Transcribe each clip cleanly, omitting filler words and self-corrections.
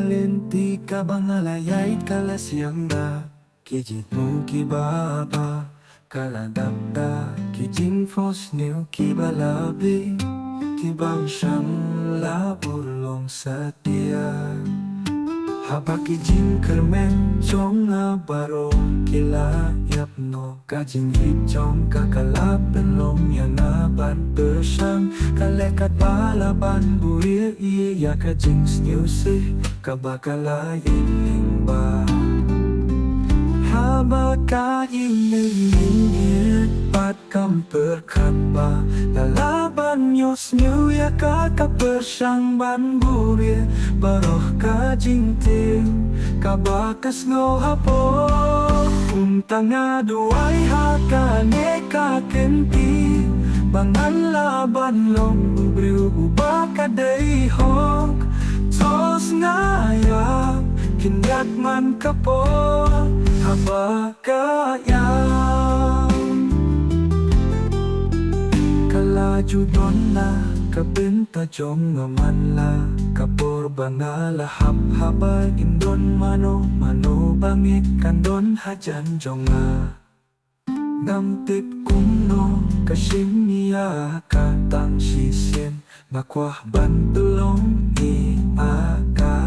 talenti ka ba ngalayay kalasyangda kijit mo kibaba kaladapda kijing fos niyo kibalabi kibang siyang labulong sa tiyan haba kijing kermen chong nga baro kila yap no kajing hitchong kakalapan long yanaban bersang kalekat balaban buir iya kajing snyusi kabakalayin limba haba kajing ningit pat kam perkaba lalaban nyos nyu ya kakak bersang ban buir baroh kajing tim kabakas ngo hapo tanga duay hakane kakenti bangan laban long briu ubakaday hok tos ngaya kindat man kapo habakayam kalaju donna kabenta jong ngamanla kapor bangala hap haba indon mano bangik kandon hajan jonga namtip kumno kasim niya katang sisen makwah bantulong iaka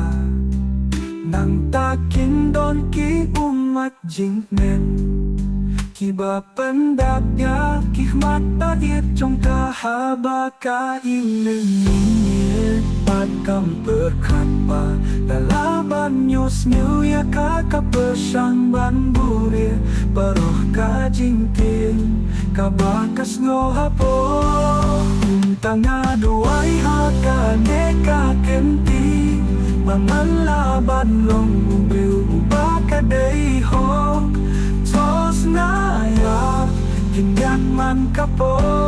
nang takin don ki umat jingmen kiba pendaknya kihmat bagit trong kahaba kainengit patkam berkapa lalaban nyos nyu ya kakak bersang ban burir baroh kajingtin kabakas ngo hapo tanga duay hakane kakenti mangan laban long umbriu ubakaday hok tos ngaya kindat man kapo